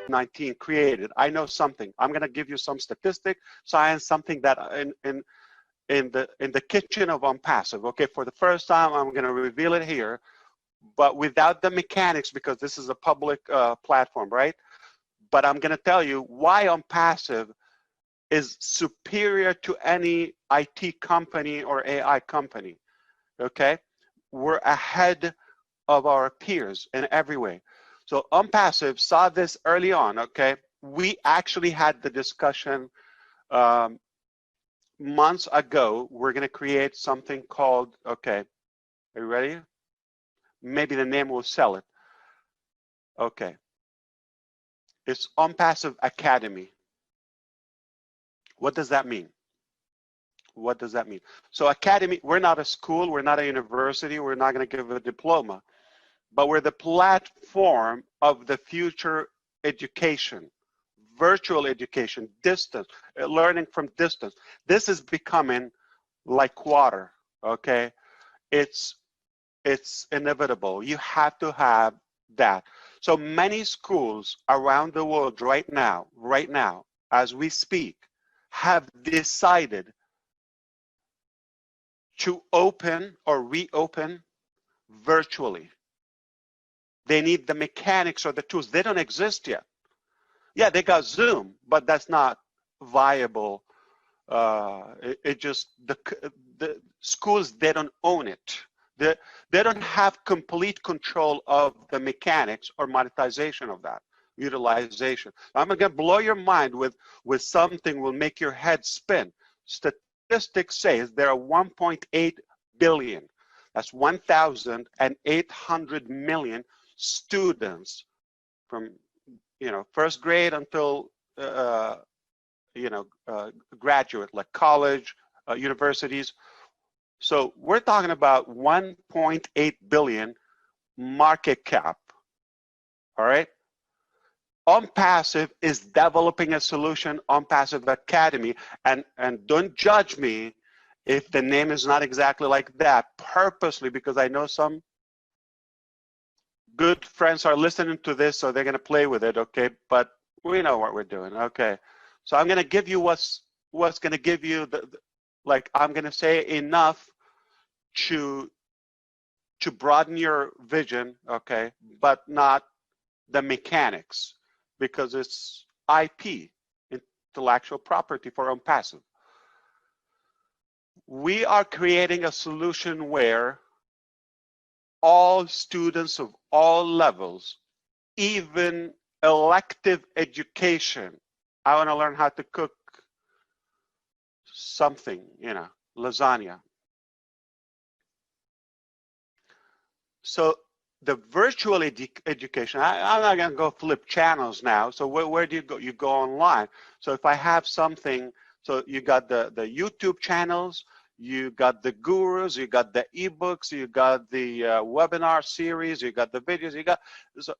19 created. I know something. I'm going to give you some statistic, science, something that in the kitchen of Onpassive. Okay, for the first time, I'm going to reveal it here, but without the mechanics, because this is a public platform, right? But I'm going to tell you why Onpassive is superior to any IT company or AI company. Okay, we're ahead of our peers in every way. So Onpassive saw this early on. Okay, we actually had the discussion months ago. We're going to create something called, okay, are you ready? Maybe the name will sell it. Okay, it's Onpassive Academy. What does that mean? What does that mean? So Academy, we're not a school, we're not a university, we're not going to give a diploma, but we're the platform of the future education, virtual education, distance, learning from distance. This is becoming like water, okay? It's inevitable. You have to have that. So many schools around the world right now, as we speak, have decided to open or reopen virtually. They need the mechanics or the tools. They don't exist yet. Yeah, they got Zoom, but that's not viable. It just, the schools, they don't own it. They don't have complete control of the mechanics or monetization of that, utilization. I'm gonna blow your mind with something will make your head spin. Statistics say there are 1.8 billion, that's 1,800 million students from first grade until graduate, like college, universities. So we're talking about 1.8 billion market cap. All right. Onpassive is developing a solution, Onpassive Academy, and don't judge me if the name is not exactly like that, purposely, because I know some good friends are listening to this, so they're going to play with it, okay? But we know what we're doing, okay? So I'm going to give you what's going to give you like I'm going to say enough to broaden your vision, okay? But not the mechanics, because it's IP, intellectual property for Onpassive. We are creating a solution where all students of all levels, even elective education. I want to learn how to cook something, lasagna. So the virtual education, I'm not going to go flip channels now. So where do you go? You go online. So if I have something, so you got the YouTube channels, you got the gurus, you got the ebooks, you got the webinar series, you got the videos, so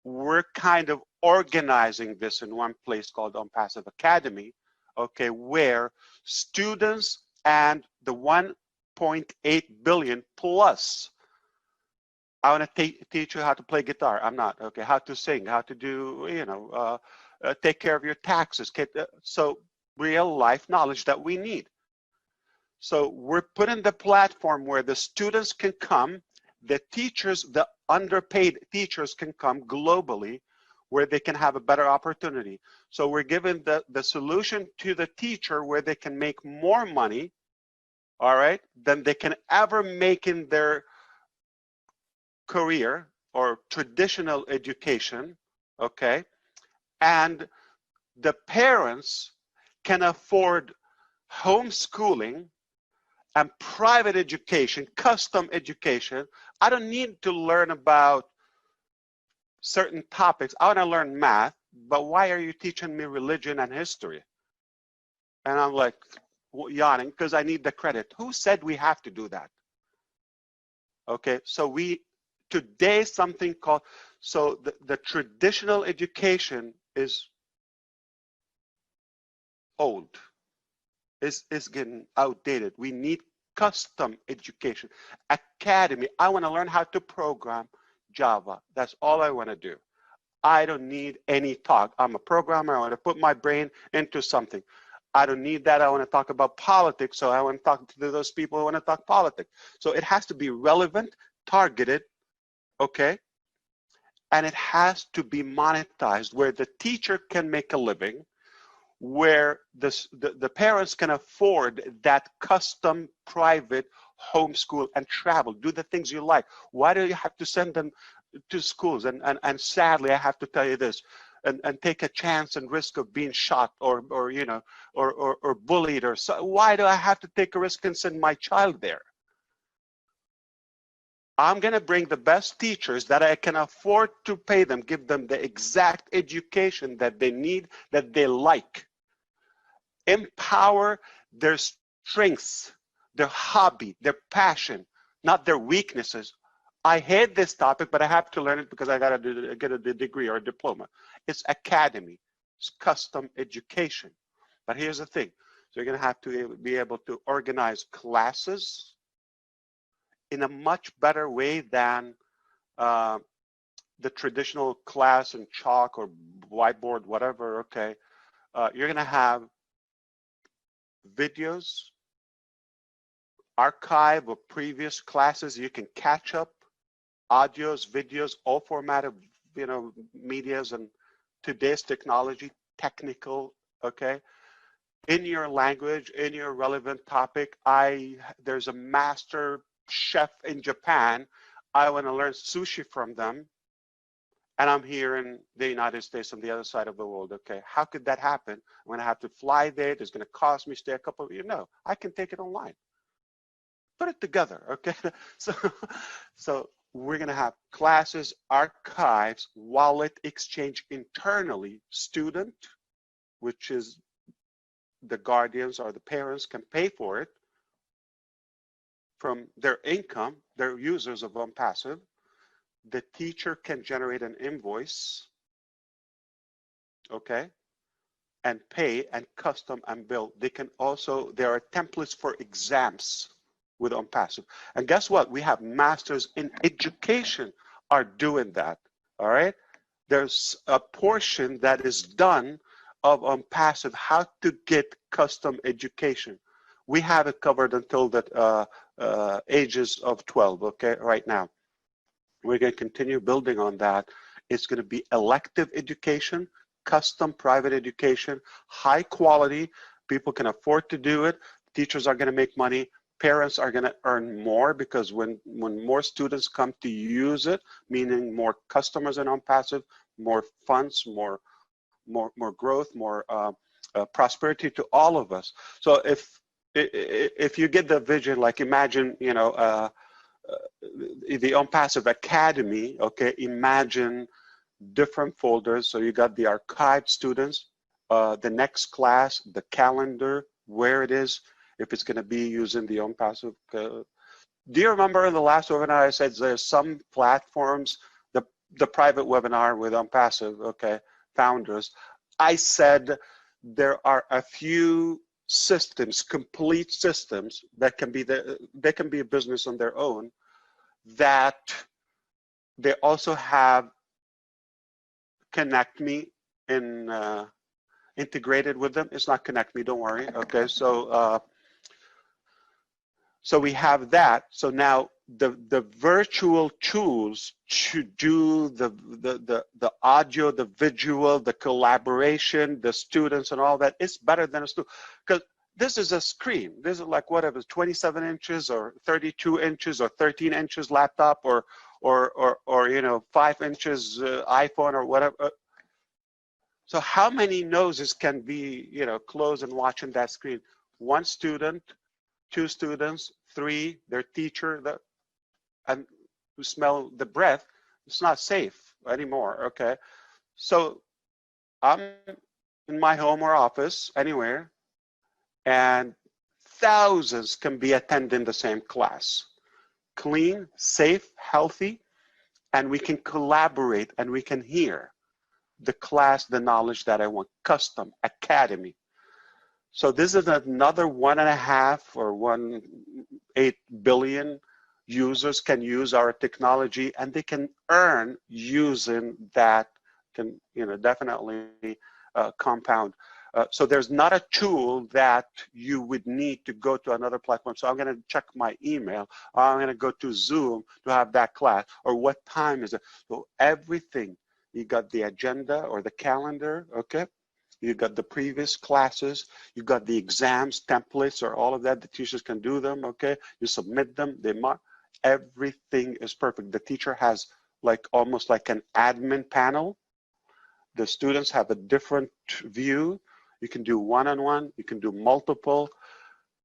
we're kind of organizing this in one place called Onpassive Academy, okay, where students and the 1.8 billion plus, I want to teach you how to play guitar. I'm not, okay, how to sing, how to do, take care of your taxes. So real life knowledge that we need. So we're putting the platform where the students can come, the teachers, the underpaid teachers can come globally, where they can have a better opportunity. So we're giving the solution to the teacher where they can make more money, all right, than they can ever make in their career or traditional education, okay? And the parents can afford homeschooling and private education, custom education. I don't need to learn about certain topics. I want to learn math, but why are you teaching me religion and history? And I'm like yawning because I need the credit. Who said we have to do that? Okay, so today something called, so the traditional education is old. Is getting outdated. We need custom education. Academy, I want to learn how to program Java. That's all I want to do. I don't need any talk. I'm a programmer. I want to put my brain into something. I don't need that. I want to talk about politics. So I want to talk to those people who want to talk politics. So it has to be relevant, targeted, okay? And it has to be monetized where the teacher can make a living, where the parents can afford that custom private homeschool and travel, do the things you like. Why do you have to send them to schools? And sadly, I have to tell you this, and take a chance and risk of being shot or you know, or bullied or so. Why do I have to take a risk and send my child there? I'm going to bring the best teachers that I can afford to pay them, give them the exact education that they need, that they like. Empower their strengths, their hobby, their passion, not their weaknesses. I hate this topic, but I have to learn it because I got to get a degree or a diploma. It's academy, it's custom education. But here's the thing. So you're going to have to be able to organize classes in a much better way than the traditional class and chalk or whiteboard, whatever, okay. You're going to have videos, archive of previous classes. You can catch up, audios, videos, all formatted, you know, medias and today's technology, technical, okay. In your language, in your relevant topic. There's a master chef in Japan. I want to learn sushi from them, and I'm here in the United States on the other side of the world. Okay, how could that happen? I'm going to have to fly there. It's going to cost me stay a couple of years. No, I can take it online. Put it together. Okay, so we're going to have classes, archives, wallet exchange internally. Student, which is the guardians or the parents, can pay for it from their income. They're users of Onpassive. The teacher can generate an invoice, okay, and pay and custom and build. They can also, there are templates for exams with Onpassive. And guess what? We have masters in education are doing that, all right? There's a portion that is done of Onpassive, how to get custom education. We have it covered until the ages of 12, okay, right now. We're going to continue building on that. It's going to be elective education, custom private education, high quality. People can afford to do it. Teachers are going to make money. Parents are going to earn more because when more students come to use it, meaning more customers in Onpassive, more funds, more growth, more prosperity to all of us. So if you get the vision, like imagine, you know, the Onpassive Academy, okay, imagine different folders. So you got the archived students, the next class, the calendar, where it is, if it's going to be using the Onpassive. Do you remember in the last webinar I said there's some platforms, the private webinar with Onpassive, okay, founders, I said there are a few systems, complete systems that can be they can be a business on their own, that they also have Connect Me in integrated with them. It's not Connect Me, don't worry. Okay, so so we have that. So now the virtual tools to do the audio, the visual, the collaboration, the students and all that, it's better than a student. Because this is a screen. This is like whatever, 27 inches or 32 inches or 13 inches laptop or you know, 5 inches iPhone or whatever. So how many noses can be, you know, closed and watching that screen? One student, two students, three, their teacher, and who smell the breath. It's not safe anymore, okay? So I'm in my home or office, anywhere, and thousands can be attending the same class. Clean, safe, healthy, and we can collaborate and we can hear the class, the knowledge that I want, custom, academy. So this is another 1.5 or 1.8 billion users can use our technology, and they can earn using that can definitely compound. So there's not a tool that you would need to go to another platform. So I'm going to check my email, or I'm going to go to Zoom to have that class, or what time is it? So everything, you got the agenda or the calendar, okay? You got the previous classes, you got the exams, templates, or all of that. The teachers can do them, okay? You submit them, they mark. Everything is perfect. The teacher has almost like an admin panel. The students have a different view. You can do one-on-one, you can do multiple.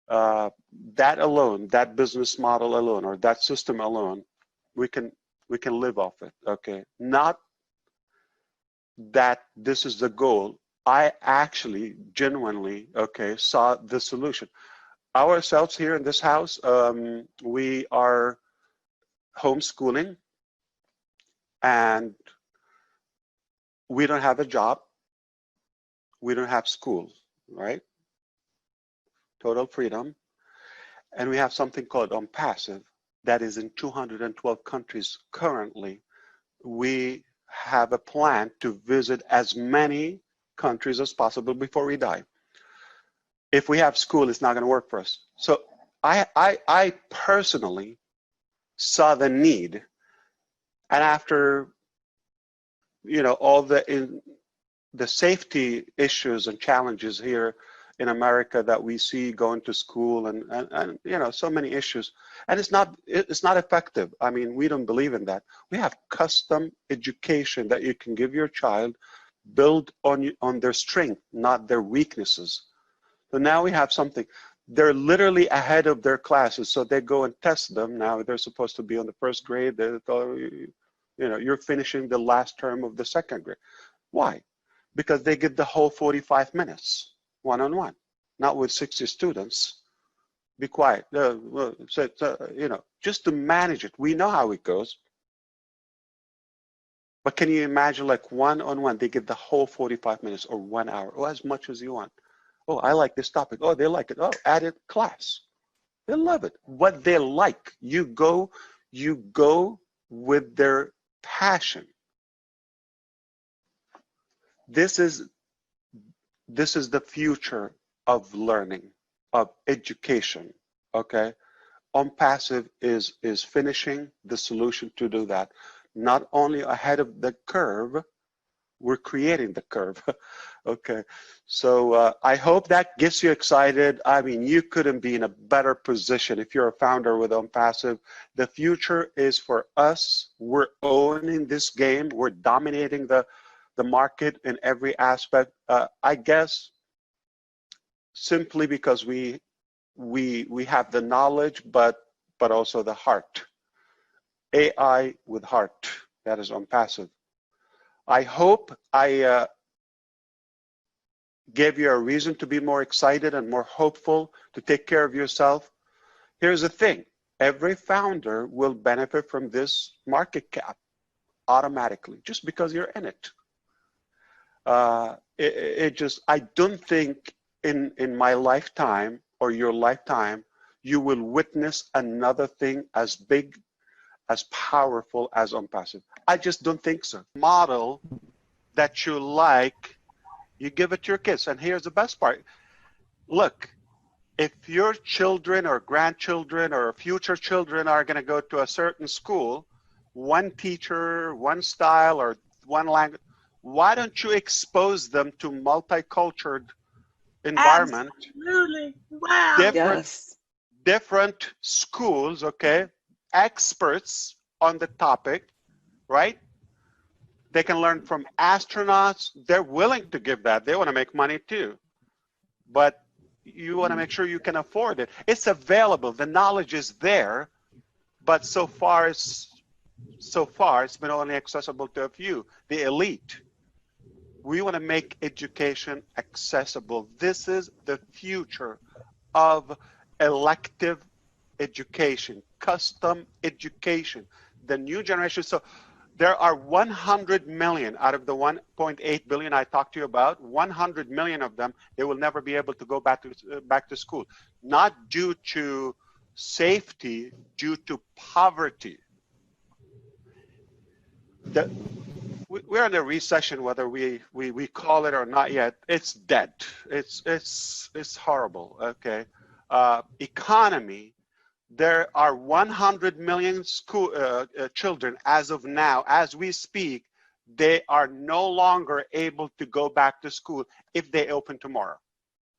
That alone, that business model alone, or that system alone, we can live off it, okay? Not that this is the goal. I actually genuinely, okay, saw the solution. Ourselves here in this house, we are homeschooling, and we don't have a job. We don't have school, right? Total freedom. And we have something called Onpassive that is in 212 countries currently. We have a plan to visit as many countries as possible before we die. If we have school, it's not going to work for us. So I personally saw the need, and after all the safety issues and challenges here in America that we see going to school, and so many issues, and it's not effective. I mean, we don't believe in that. We have custom education that you can give your child, build on their strength, not their weaknesses. So now we have something. They're literally ahead of their classes, so they go and test them. Now they're supposed to be on the first grade. You're finishing the last term of the second grade. Why? Because they get the whole 45 minutes, one-on-one, not with 60 students. Be quiet. Just to manage it. We know how it goes. But can you imagine, like, one-on-one, they get the whole 45 minutes or 1 hour, or as much as you want. Oh, I like this topic. Oh, they like it. Oh, added class. They love it. What they like. You go with their passion. This is the future of learning, of education, okay? Onpassive is finishing the solution to do that. Not only ahead of the curve, we're creating the curve. Okay, so I hope that gets you excited. I mean, you couldn't be in a better position if you're a founder with Onpassive. The future is for us. We're owning this game. We're dominating the market in every aspect. I guess simply because we have the knowledge, but also the heart. AI with heart. That is Onpassive. I hope I gave you a reason to be more excited and more hopeful, to take care of yourself. Here's the thing. Every founder will benefit from this market cap automatically, just because you're in it. I don't think in my lifetime or your lifetime, you will witness another thing as big, as powerful as Onpassive. I just don't think so. Model that you like, you give it to your kids. And here's the best part. Look, if your children or grandchildren or future children are going to go to a certain school, one teacher, one style, or one language, why don't you expose them to multicultural environment? Absolutely. Wow. Different schools, okay? Experts on the topic, right? They can learn from astronauts. They're willing to give that. They want to make money too. But you want to make sure you can afford it. It's available. The knowledge is there. But so far it's been only accessible to a few, the elite. We want to make education accessible. This is the future of elective education, custom education, the new generation. So there are 100 million out of the 1.8 billion I talked to you about. 100 million of them, they will never be able to go back to school, not due to safety, due to poverty. we're in a recession, whether we call it or not yet. It's dead. It's horrible. Okay, economy. There are 100 million school children as of now, as we speak. They are no longer able to go back to school if they open tomorrow.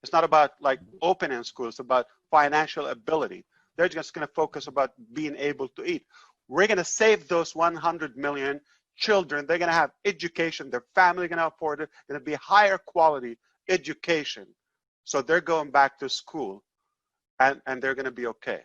It's not about like opening school. It's about financial ability. They're just going to focus about being able to eat. We're going to save those 100 million children. They're going to have education. Their family going to afford it. Going to be higher quality education. So they're going back to school, and they're going to be okay.